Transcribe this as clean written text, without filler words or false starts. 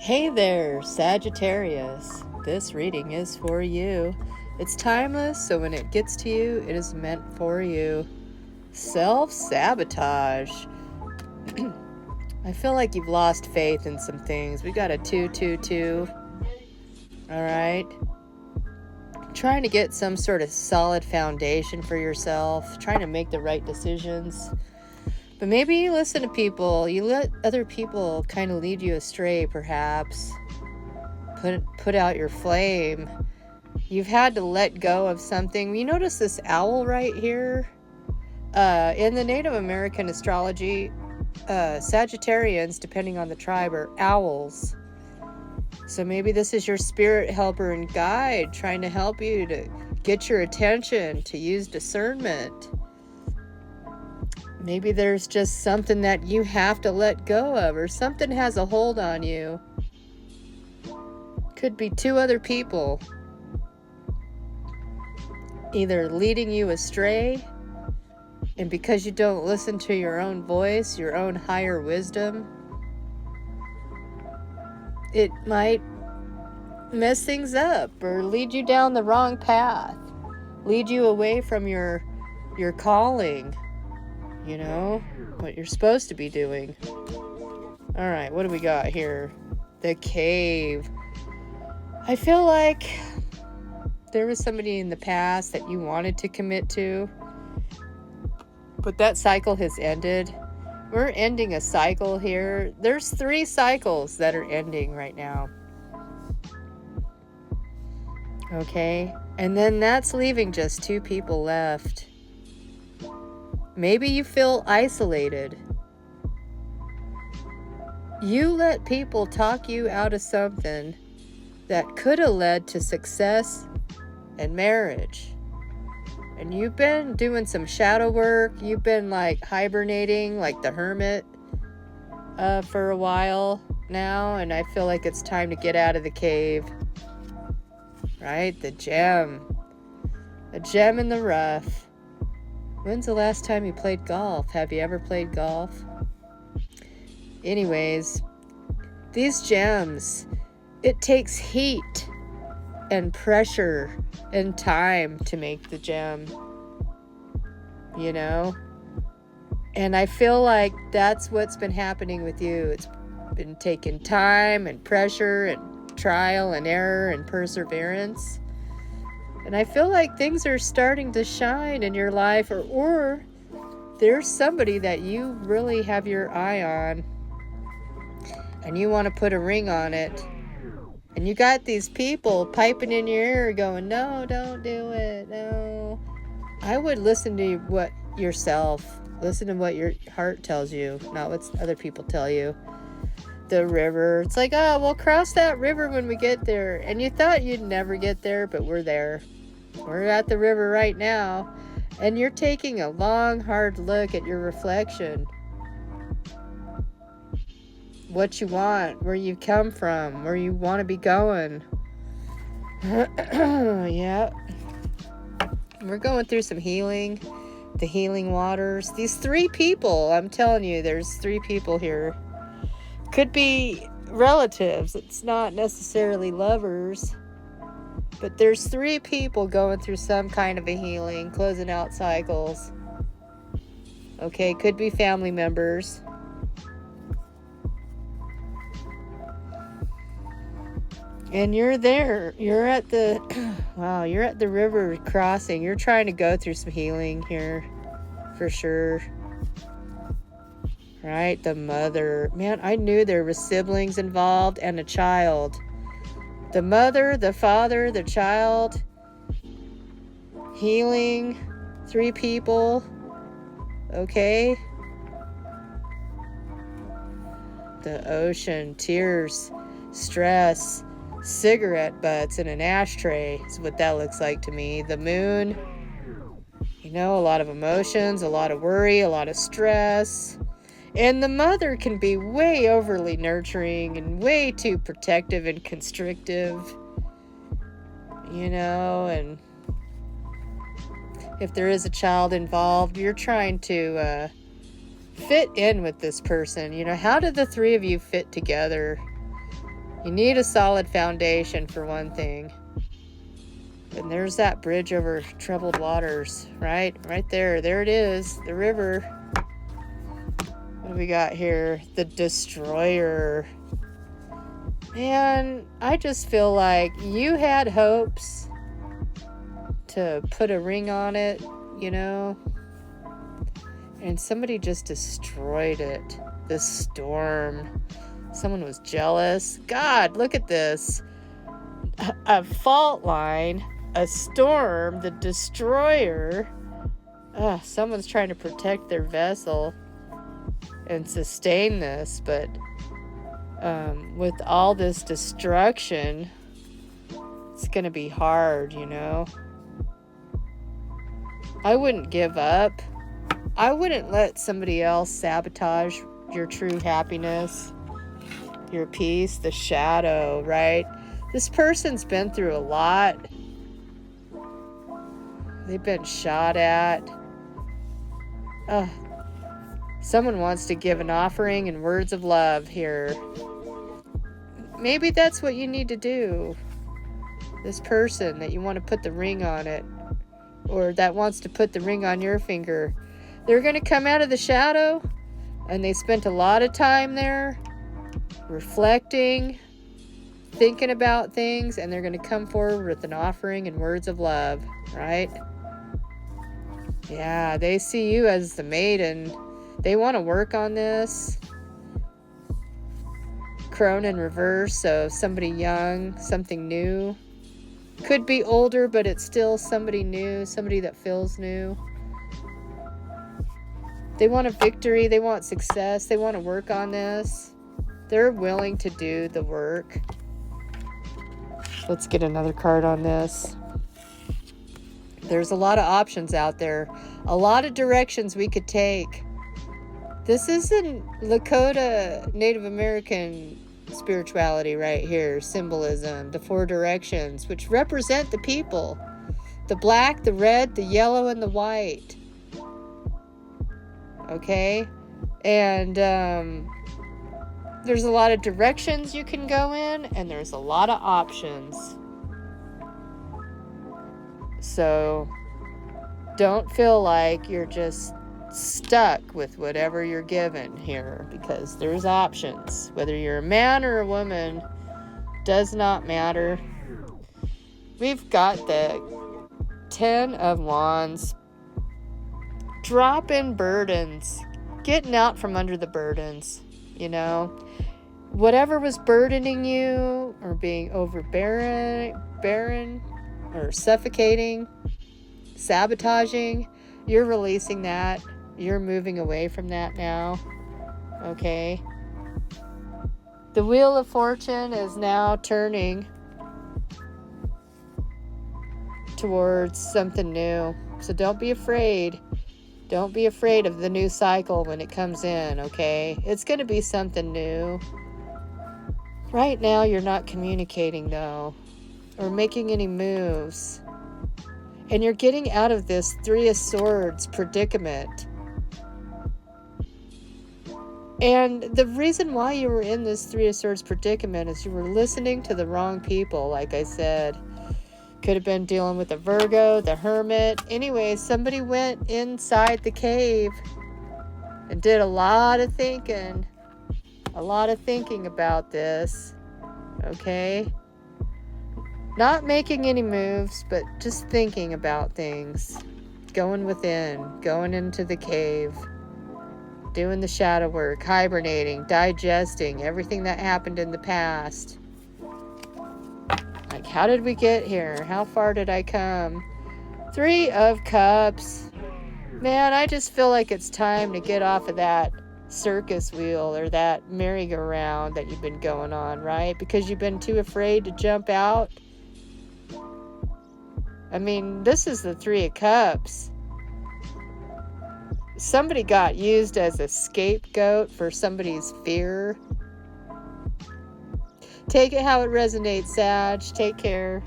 Hey there, Sagittarius. This reading is for you. It's timeless, so when it gets to you, it is meant for you. Self-sabotage. I feel like you've lost faith in some things. We got a 222. All right. Trying to get some sort of solid foundation for yourself. Trying to make the right decisions. But maybe you listen to people. You let other people kind of lead you astray, perhaps. Put out your flame. You've had to let go of something. You notice this owl right here? In the Native American astrology, Sagittarians, depending on the tribe, are owls. So maybe this is your spirit helper and guide trying to help you to get your attention, to use discernment. Maybe there's just something that you have to let go of, or something has a hold on you. Could be two other people either leading you astray, and because you don't listen to your own voice, your own higher wisdom, it might mess things up or lead you down the wrong path, lead you away from your calling, you know, what you're supposed to be doing. All right, what do we got here? The cave. I feel like there was somebody in the past that you wanted to commit to, but that cycle has ended. We're ending a cycle here. There's 3 cycles that are ending right now. Okay? And then that's leaving just 2 people left. Maybe you feel isolated. You let people talk you out of something that could have led to success and marriage. And you've been doing some shadow work. You've been like hibernating like the hermit for a while now. And I feel like it's time to get out of the cave. Right? The gem. A gem in the rough. When's the last time you played golf? Have you ever played golf? Anyways, these gems, it takes heat and pressure and time to make the gem, you know? And I feel like that's what's been happening with you. It's been taking time and pressure and trial and error and perseverance. And I feel like things are starting to shine in your life, or there's somebody that you really have your eye on and you want to put a ring on it. And you got these people piping in your ear going, no, don't do it, no. I would listen to listen to what your heart tells you, not what other people tell you. The river, it's like, oh, we'll cross that river when we get there. And you thought you'd never get there, but we're there. We're at the river right now. And you're taking a long, hard look at your reflection. What you want, where you come from, where you want to be going. Yeah. We're going through some healing. The healing waters. These 3 people, I'm telling you, there's 3 people here. Could be relatives. It's not necessarily lovers. But there's 3 people going through some kind of a healing, closing out cycles. Okay, could be family members. And you're there. You're at the you're at the river crossing. You're trying to go through some healing here for sure. Right? The mother. Man, I knew there were siblings involved and a child. The mother, the father, the child. Healing. 3 people. Okay? The ocean, tears, stress, cigarette butts in an ashtray is what that looks like to me. The moon. You know, a lot of emotions, a lot of worry, a lot of stress. And the mother can be way overly nurturing and way too protective and constrictive, you know, and if there is a child involved, you're trying to fit in with this person. You know, how did the 3 of you fit together? You need a solid foundation for one thing. And there's that bridge over troubled waters, right? Right there. There it is. The river. What do we got here? The Destroyer. Man, I just feel like you had hopes to put a ring on it, you know? And somebody just destroyed it. The storm. Someone was jealous. God, look at this. A fault line, a storm, the destroyer. Someone's trying to protect their vessel and sustain this, but with all this destruction, it's going to be hard, you know? I wouldn't give up. I wouldn't let somebody else sabotage your true happiness, your peace, the shadow, right? This person's been through a lot. They've been shot at. Someone wants to give an offering and words of love here. Maybe that's what you need to do. This person that you want to put the ring on it, or that wants to put the ring on your finger, they're going to come out of the shadow, and they spent a lot of time there reflecting, thinking about things, and they're going to come forward with an offering and words of love, right? Yeah, they see you as the maiden. They want to work on this. Crone in reverse, so somebody young, something new. Could be older, but it's still somebody new, somebody that feels new. They want a victory, they want success, they want to work on this. They're willing to do the work. Let's get another card on this. There's a lot of options out there, a lot of directions we could take. This isn't Lakota Native American spirituality right here, symbolism, the 4 directions, which represent the people. The black, the red, the yellow, and the white. Okay? And there's a lot of directions you can go in, and there's a lot of options. So don't feel like you're just stuck with whatever you're given here, because there's options. Whether you're a man or a woman does not matter. We've got the 10 of Wands. Dropping burdens, getting out from under the burdens, you know. Whatever was burdening you or being overbearing, barren, or suffocating, sabotaging, you're releasing that. You're moving away from that now. Okay? The Wheel of Fortune is now turning towards something new. So don't be afraid. Don't be afraid of the new cycle when it comes in, okay? It's going to be something new. Right now, you're not communicating, though, or making any moves. And you're getting out of this 3 of Swords predicament. And the reason why you were in this 3 of Swords predicament is you were listening to the wrong people, like I said. Could have been dealing with a Virgo, the Hermit. Anyway, somebody went inside the cave and did a lot of thinking. A lot of thinking about this. Okay? Not making any moves, but just thinking about things. Going within. Going into the cave. Doing the shadow work. Hibernating. Digesting. Everything that happened in the past. Like, how did we get here? How far did I come? 3 of Cups. Man, I just feel like it's time to get off of that circus wheel or that merry-go-round that you've been going on, right? Because you've been too afraid to jump out. I mean, this is the 3 of Cups. Somebody got used as a scapegoat for somebody's fear. Take it how it resonates, Sag. Take care.